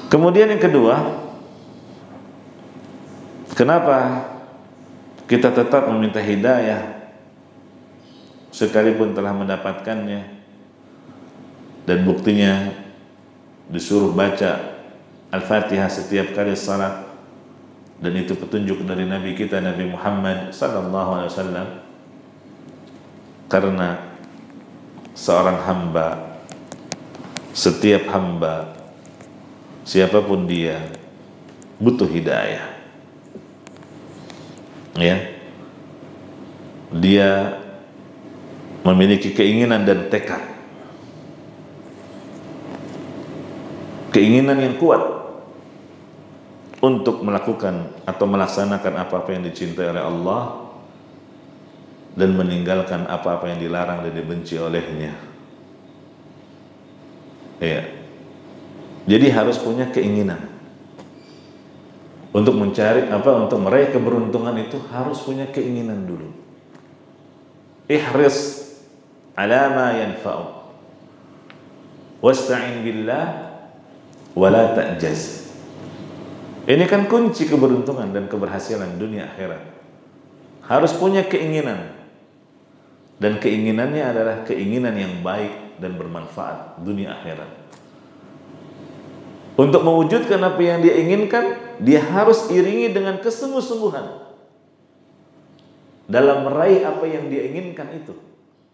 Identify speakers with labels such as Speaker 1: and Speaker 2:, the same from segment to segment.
Speaker 1: Kemudian yang kedua, kenapa kita tetap meminta hidayah sekalipun telah mendapatkannya, dan buktinya disuruh baca Al-Fatihah setiap kali salat, dan itu petunjuk dari Nabi kita Nabi Muhammad sallallahu alaihi wasallam. Karena seorang hamba, setiap hamba siapapun dia butuh hidayah. Ya. Dia memiliki keinginan dan tekad. Keinginan yang kuat untuk melakukan atau melaksanakan apa-apa yang dicintai oleh Allah dan meninggalkan apa-apa yang dilarang dan dibenci olehnya. Ya. Jadi harus punya keinginan untuk mencari untuk meraih keberuntungan, itu harus punya keinginan dulu. Ihris ala ma yanfa'u wasta'in billah wala ta'jaz. Ini kan kunci keberuntungan dan keberhasilan dunia akhirat. Harus punya keinginan, dan keinginannya adalah keinginan yang baik dan bermanfaat dunia akhirat. Untuk mewujudkan apa yang dia inginkan, dia harus iringi dengan kesungguh-sungguhan dalam meraih apa yang dia inginkan itu.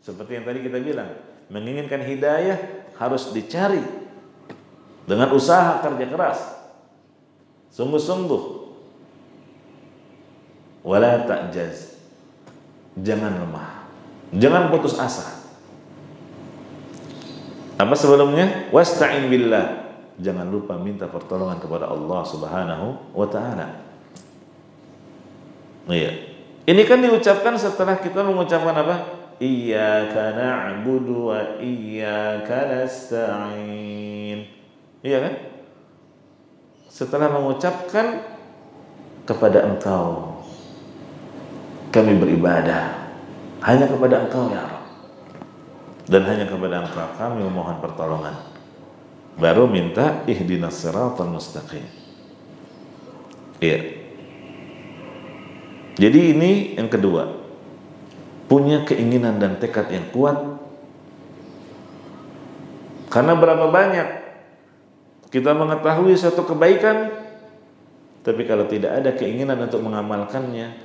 Speaker 1: Seperti yang tadi kita bilang, menginginkan hidayah harus dicari dengan usaha kerja keras, sungguh-sungguh. Wala ta'jaz, jangan lemah, jangan putus asa. Apa sebelumnya? Wasta'in billah, jangan lupa minta pertolongan kepada Allah Subhanahu wa ta'ala. Iya. Ini kan diucapkan setelah kita mengucapkan apa? Iyyaka na'budu wa iyyaka nasta'in. Iya kan? Setelah mengucapkan kepada Engkau kami beribadah, hanya kepada Engkau ya Rabb, dan hanya kepada Engkau kami memohon pertolongan, baru minta ihdinas siratal mustaqim. Iya. Jadi ini yang kedua, punya keinginan dan tekad yang kuat. Karena berapa banyak kita mengetahui satu kebaikan, tapi kalau tidak ada keinginan untuk mengamalkannya,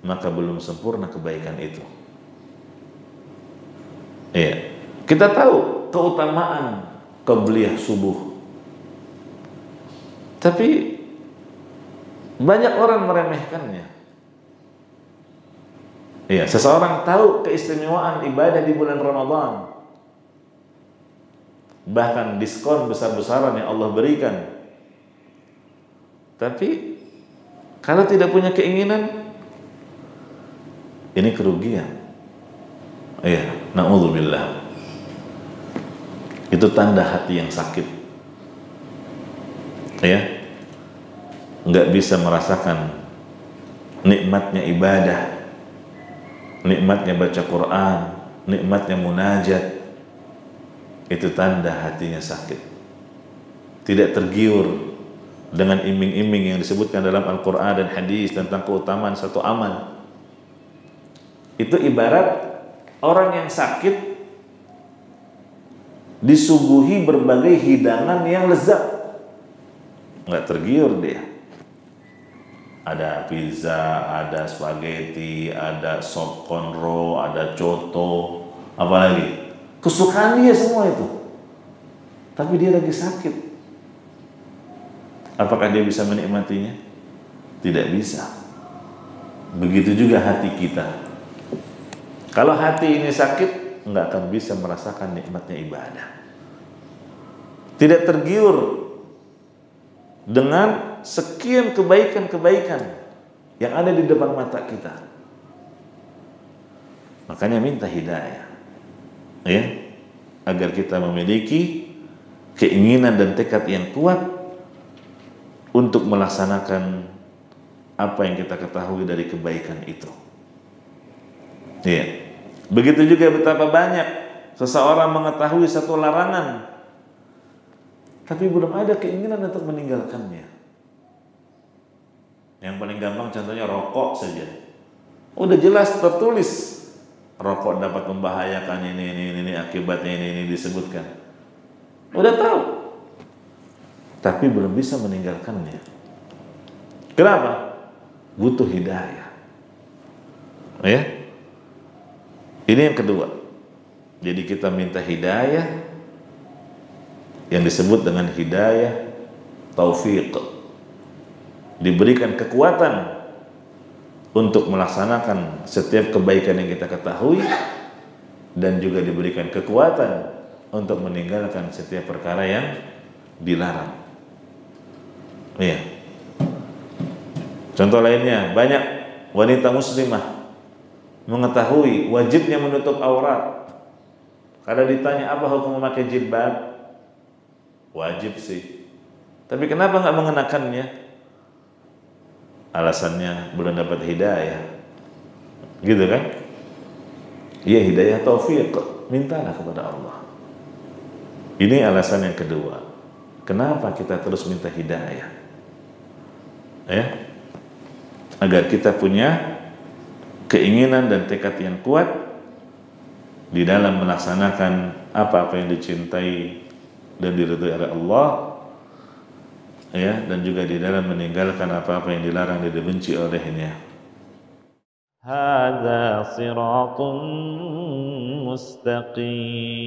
Speaker 1: maka belum sempurna kebaikan itu. Iya. Kita tahu keutamaan qabliyah subuh, tapi banyak orang meremehkannya. Iya, seseorang tahu keistimewaan ibadah di bulan Ramadan, bahkan diskon besar-besaran yang Allah berikan, tapi kalau tidak punya keinginan, ini kerugian. Iya, na'udzubillah. Itu tanda hati yang sakit. Ya, nggak bisa merasakan nikmatnya ibadah, nikmatnya baca Quran, nikmatnya munajat. Itu tanda hatinya sakit. Tidak tergiur dengan iming-iming yang disebutkan dalam Al-Quran dan hadis tentang keutamaan satu amal. Itu ibarat orang yang sakit disuguhi berbagai hidangan yang lezat, nggak tergiur dia. Ada pizza, ada spaghetti, ada sop konro, ada coto, apalagi kesukaan dia semua itu. Tapi dia lagi sakit. Apakah dia bisa menikmatinya? Tidak bisa. Begitu juga hati kita. Kalau hati ini sakit, nggak akan bisa merasakan nikmatnya ibadah. Tidak tergiur dengan sekian kebaikan-kebaikan yang ada di depan mata kita. Makanya minta hidayah, ya, agar kita memiliki keinginan dan tekad yang kuat untuk melaksanakan apa yang kita ketahui dari kebaikan itu. Ya. Begitu juga betapa banyak seseorang mengetahui satu larangan, tapi belum ada keinginan untuk meninggalkannya. Yang paling gampang contohnya rokok saja. Udah jelas tertulis rokok dapat membahayakan ini akibatnya ini disebutkan. Udah tahu. Tapi belum bisa meninggalkannya. Kenapa? Butuh hidayah. Ya. Ini yang kedua. Jadi kita minta hidayah yang disebut dengan hidayah taufiq. Diberikan kekuatan untuk melaksanakan setiap kebaikan yang kita ketahui dan juga diberikan kekuatan untuk meninggalkan setiap perkara yang dilarang. Iya. Contoh lainnya, banyak wanita muslimah mengetahui wajibnya menutup aurat. Kalau ditanya apa hukum memakai jilbab, wajib sih. Tapi kenapa nggak mengenakannya? Alasannya belum dapat hidayah. Gitu kan? Iya, hidayah taufiq. Mintalah kepada Allah. Ini alasan yang kedua. Kenapa kita terus minta hidayah? Ya. Agar kita punya keinginan dan tekad yang kuat di dalam melaksanakan apa-apa yang dicintai dan diridhai oleh Allah, ya, dan juga di dalam meninggalkan apa-apa yang dilarang dan dibenci olehnya. Hadza siratun mustaqim.